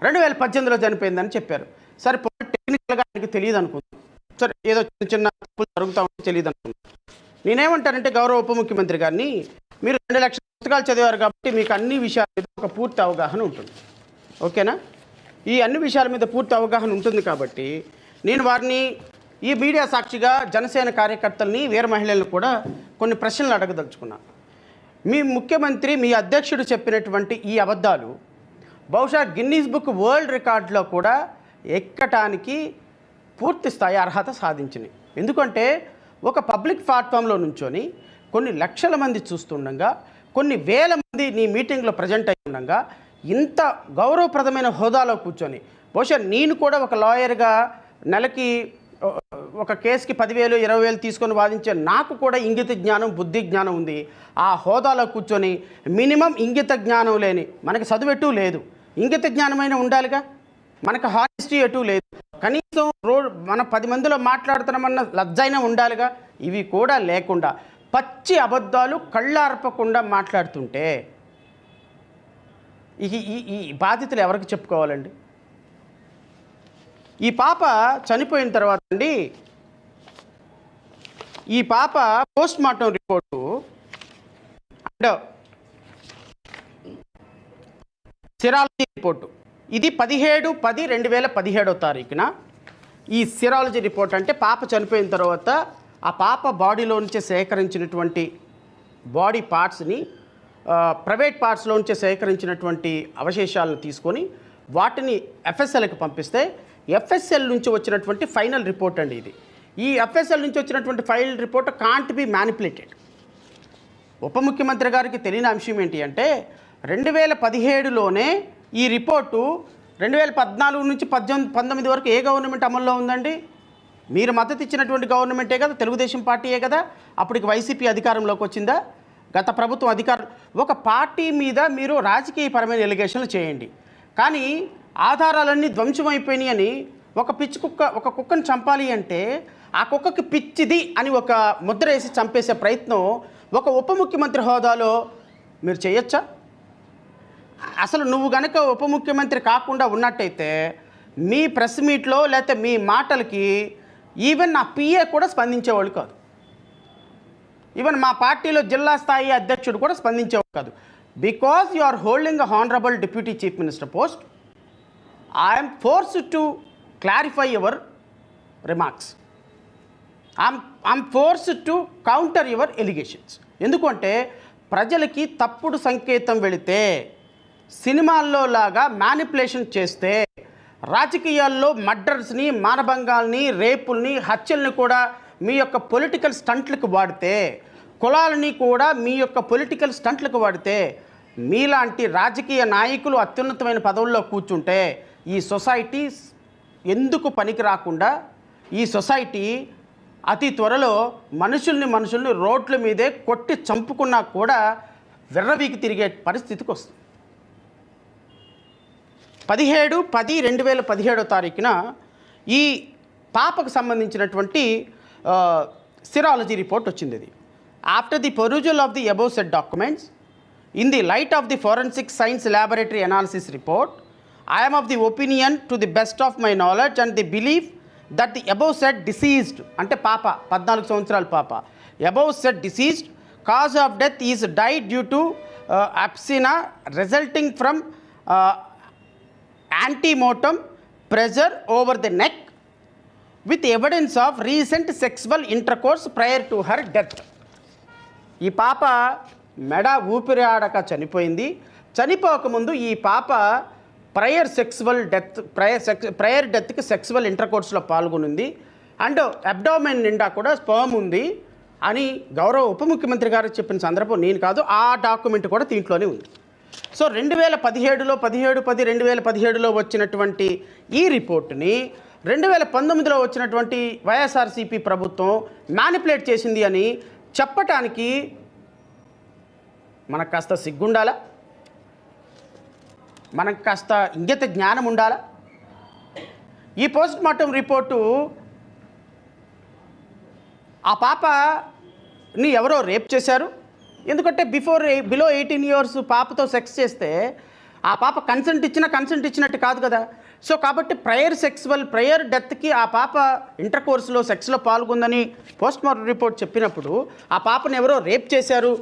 2018లో చనిపోయిందని చెప్పారు. సరే టెక్నికల్గా ఆయనకి తెలియదు అనుకుందాం, సరే ఏదో చిన్న చిన్న తప్పులు జరుగుతూ ఉంటే తెలియదు అనుకుందాం. నేనేమంటానంటే గౌరవ ఉప ముఖ్యమంత్రి గారిని, మీరు 2 లక్షల పుస్తకాలు చదివారు కాబట్టి మీకు అన్ని విషయాల మీద ఒక పూర్తి అవగాహన ఉంటుంది, ఓకేనా? ఈ అన్ని విషయాల మీద పూర్తి అవగాహన ఉంటుంది కాబట్టి నేను వారిని ఈ మీడియా సాక్షిగా జనసేన కార్యకర్తల్ని, వీర మహిళలను కూడా కొన్ని ప్రశ్నలు అడగదలుచుకున్నాను. మీ ముఖ్యమంత్రి, మీ అధ్యక్షుడు చెప్పినటువంటి ఈ అబద్ధాలు బహుశా గిన్నీస్ బుక్ వరల్డ్ రికార్డులో కూడా ఎక్కటానికి పూర్తి స్థాయి అర్హత సాధించినాయి. ఎందుకంటే ఒక పబ్లిక్ ప్లాట్ఫామ్లో నుంచొని కొన్ని లక్షల మంది చూస్తుండగా, కొన్ని వేల మంది నీ మీటింగ్లో ప్రజెంట్ అయి ఉండగా, ఇంత గౌరవప్రదమైన హోదాలో కూర్చొని, బహుశా నేను కూడా ఒక లాయర్గా నెలకి ఒక కేసుకి 10,000 20,000 తీసుకొని వాదించే నాకు కూడా ఇంగిత జ్ఞానం, బుద్ధి జ్ఞానం ఉంది. ఆ హోదాలో కూర్చొని మినిమం ఇంగిత జ్ఞానం లేని, మనకి చదువు ఎటూ లేదు, ఇంగిత జ్ఞానమైన ఉండాలిగా, మనకు హానెస్టీ ఎటూ లేదు, కనీసం మన 10 మందిలో మాట్లాడుతున్నామన్న లజ్జైనా ఉండాలిగా. ఇవి కూడా లేకుండా పచ్చి అబద్ధాలు కళ్ళార్పకుండా మాట్లాడుతుంటే ఈ బాధ్యతలు ఎవరికి చెప్పుకోవాలండి? ఈ పాప చనిపోయిన తర్వాత అండి, ఈ పాప post mortem report and serology report, ఇది 17/10/2017 ఈ సిరాలజీ రిపోర్ట్. అంటే పాప చనిపోయిన తర్వాత ఆ పాప బాడీలో నుంచి సేకరించినటువంటి బాడీ పార్ట్స్ని, ప్రైవేట్ పార్ట్స్లో నుంచి సేకరించినటువంటి అవశేషాలను తీసుకొని వాటిని ఎఫ్ఎస్ఎల్కి పంపిస్తే ఎఫ్ఎస్ఎల్ నుంచి వచ్చినటువంటి ఫైనల్ రిపోర్ట్ అండి ఇది. ఈ ఎఫ్ఎస్ఎల్ నుంచి వచ్చినటువంటి final report can't be manipulated. ఉప ముఖ్యమంత్రి గారికి తెలియని అంశం ఏంటి అంటే 2017లోనే ఈ రిపోర్టు 2014 నుంచి 19 వరకు ఏ గవర్నమెంట్ అమల్లో ఉందండి? మీరు మద్దతు ఇచ్చినటువంటి గవర్నమెంటే కదా, తెలుగుదేశం పార్టీయే కదా. అప్పటికి వైసీపీ అధికారంలోకి వచ్చిందా? గత ప్రభుత్వం అధికారం. ఒక పార్టీ మీద మీరు రాజకీయపరమైన ఎలిగేషన్లు చేయండి, కానీ ఆధారాలన్నీ ధ్వంసమైపోయినాయి అని ఒక కుక్కను చంపాలి అంటే ఆ కుక్కకి పిచ్చిది అని ఒక ముద్ర వేసి చంపేసే ప్రయత్నం ఒక ఉప ముఖ్యమంత్రి హోదాలో మీరు చేయొచ్చా? అసలు నువ్వు గనక ఉప ముఖ్యమంత్రి కాకుండా ఉన్నట్టయితే మీ ప్రెస్ మీట్లో లేకపోతే మీ మాటలకి ఈవెన్ నా పిఏ కూడా స్పందించేవాళ్ళు కాదు, ఈవెన్ మా పార్టీలో జిల్లా స్థాయి అధ్యక్షుడు కూడా స్పందించేవాడు కాదు. Because you are holding a honourable deputy chief minister post, I'm forced to clarify your remarks, I'm forced to counter your allegations. ఎందుకంటే ప్రజలకి తప్పుడు సంకేతం వెళితే, సినిమాల్లో లాగా మ్యానిపులేషన్ చేస్తే, రాజకీయాల్లో మర్డర్స్ని, మానభంగాల్ని, రేపుల్ని, హత్యల్ని కూడా మీ యొక్క పొలిటికల్ స్టంట్లకు వాడితే, కులాలని కూడా మీ యొక్క పొలిటికల్ స్టంట్లకు వాడితే, మీలాంటి రాజకీయ నాయకులు అత్యున్నతమైన పదవుల్లో కూర్చుంటే ఈ సొసైటీ ఎందుకు పనికి రాకుండా, ఈ సొసైటీ అతి త్వరలో మనుషుల్ని రోడ్ల మీదే కొట్టి చంపుకున్నా కూడా విర్రవీకి తిరిగే పరిస్థితికి వస్తుంది. 17/10/2017 ఈ పాపకు సంబంధించినటువంటి సిరాలజీ రిపోర్ట్ వచ్చింది. ఇది after the perusal of the above said documents, in the light of the forensic science laboratory analysis report, I am of the opinion, to the best of my knowledge and the belief, that the above said deceased, అంటే పాప 14 సంవత్సరాల పాప, above said deceased cause of death is died due to abscina resulting from antemortem pressure over the neck with evidence of recent sexual intercourse prior to her death. ఈ పాప మెడ ఊపిరి ఆడక చనిపోయింది. చనిపోకముందు ఈ పాప ప్రయర్ డెత్కి సెక్సువల్ ఇంటర్కోర్స్లో పాల్గొనింది అండ్ అబ్డామెన్ నిండా కూడా sperm ఉంది అని గౌరవ ఉప ముఖ్యమంత్రి గారు చెప్పిన సందర్భం నేను కాదు, ఆ డాక్యుమెంట్ కూడా దీంట్లోనే ఉంది. సో 2017లో వచ్చినటువంటి ఈ రిపోర్ట్ని 2019లో వచ్చినటువంటి వైఎస్ఆర్సీపీ ప్రభుత్వం మ్యానిపులేట్ చేసింది అని చెప్పటానికి మనకు కాస్త సిగ్గుండాలా, మనకు కాస్త ఇంగిత జ్ఞానం ఉండాలా? ఈ పోస్ట్ మార్టం రిపోర్టు ఆ పాపని ఎవరో రేప్ చేశారు, ఎందుకంటే బిలో 18 years పాపతో సెక్స్ చేస్తే ఆ పాప కన్సెంట్ ఇచ్చినట్టు కాదు కదా. సో కాబట్టి ప్రయర్ డెత్కి ఆ పాప ఇంటర్ కోర్సులో సెక్స్లో పాల్గొందని పోస్ట్ మార్టం రిపోర్ట్ చెప్పినప్పుడు, ఆ పాపను ఎవరో రేప్ చేశారు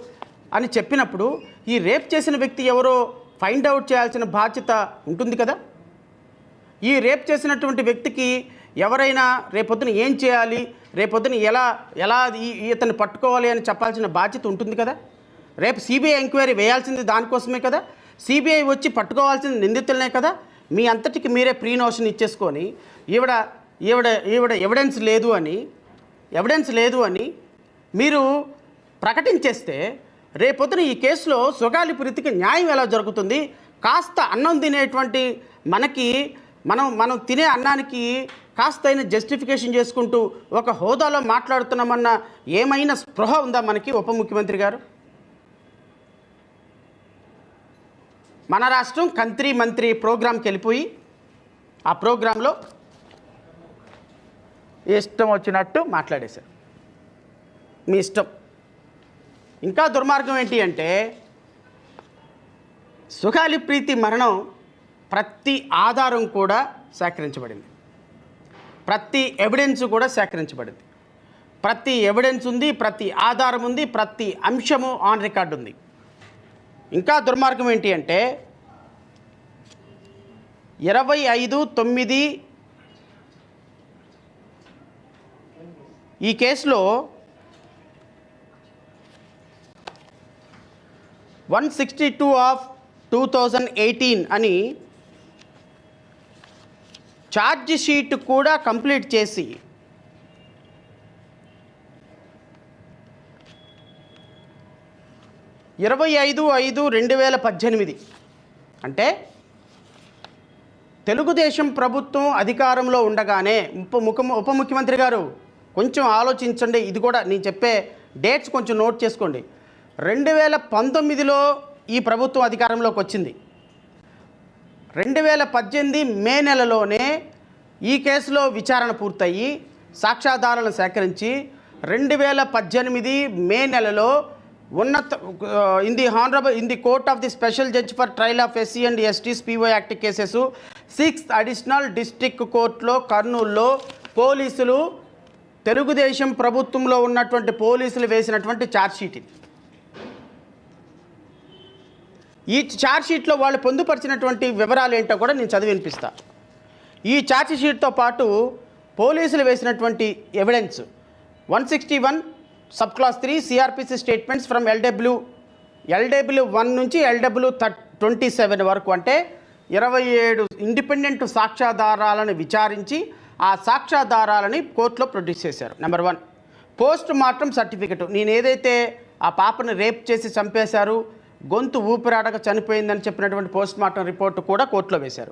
అని చెప్పినప్పుడు, ఈ రేప్ చేసిన వ్యక్తి ఎవరో ఫైండ్ అవుట్ చేయాల్సిన బాధ్యత ఉంటుంది కదా. ఈ రేప్ చేసినటువంటి వ్యక్తికి ఎవరైనా రేపొద్దున ఏం చేయాలి, రేపొద్దున ఎలా ఇతన్ని పట్టుకోవాలి అని చెప్పాల్సిన బాధ్యత ఉంటుంది కదా. రేపు సిబిఐ ఎంక్వైరీ వేయాల్సింది దానికోసమే కదా. సిబిఐ వచ్చి పట్టుకోవాల్సింది నిందితులనే కదా. మీ అంతటికి మీరే ప్రీ నోషన్ ఇచ్చేసుకొని ఈవిడ ఎవిడెన్స్ లేదు అని మీరు ప్రకటించేస్తే రేపొద్దున ఈ కేసులో సుగాలి ప్రీతికి న్యాయం ఎలా జరుగుతుంది? కాస్త అన్నం తినేటువంటి మనకి మనం తినే అన్నానికి కాస్త అయినా జస్టిఫికేషన్ చేసుకుంటూ ఒక హోదాలో మాట్లాడుతున్నామన్న ఏమైనా స్పృహ ఉందా మనకి? ఉప ముఖ్యమంత్రి గారు, మన రాష్ట్రం కంత్రి మంత్రి ప్రోగ్రాంకి వెళ్ళిపోయి ఆ ప్రోగ్రాంలో ఇష్టం వచ్చినట్టు మాట్లాడేశారు. మీ ఇష్టం. ఇంకా దుర్మార్గం ఏంటి అంటే, సుగాలి ప్రీతి మరణం ప్రతి ఆధారం కూడా సేకరించబడింది, ప్రతి ఎవిడెన్స్ కూడా సేకరించబడింది, ప్రతి ఎవిడెన్స్ ఉంది, ప్రతి ఆధారం ఉంది, ప్రతి అంశము ఆన్ రికార్డు ఉంది. ఇంకా దుర్మార్గం ఏంటి అంటే 25/9 ఈ కేసులో 162/2018 అని ఛార్జ్ షీట్ కూడా కంప్లీట్ చేసి 25/5/2018 అంటే తెలుగుదేశం ప్రభుత్వం అధికారంలో ఉండగానే ఉప ముఖ్యమంత్రి గారు కొంచెం ఆలోచించండి. ఇది కూడా నేను చెప్పే డేట్స్ కొంచెం నోట్ చేసుకోండి. 2019లో ఈ ప్రభుత్వం అధికారంలోకి వచ్చింది. 2018 మే నెలలోనే ఈ కేసులో విచారణ పూర్తయి సాక్ష్యాధారాలను సేకరించి 2018 మే నెలలో in the court of the special judge for trial of SC and ST's PO Act cases 6th additional district కోర్టులో కర్నూలులో పోలీసులు, తెలుగుదేశం ప్రభుత్వంలో ఉన్నటువంటి పోలీసులు వేసినటువంటి ఛార్జ్షీట్ ఇది. ఈ ఛార్జ్షీట్లో వాళ్ళు పొందుపరిచినటువంటి వివరాలు ఏంటో కూడా నేను చదివి వినిపిస్తా. ఈ ఛార్జ్షీట్తో పాటు పోలీసులు వేసినటువంటి evidence 161 sub class 3 CrPC statements from LW1 నుంచి LW27 వరకు, అంటే 27 ఇండిపెండెంట్ సాక్ష్యాధారాలను విచారించి ఆ సాక్ష్యాధారాలని కోర్టులో ప్రొడ్యూస్ చేశారు. Number 1 post mortem certificate. నేను ఏదైతే ఆ పాపను రేప్ చేసి చంపేశారు, గొంతు ఊపిరాడక చనిపోయిందని చెప్పినటువంటి పోస్ట్ మార్టం రిపోర్టు కూడా కోర్టులో వేశారు.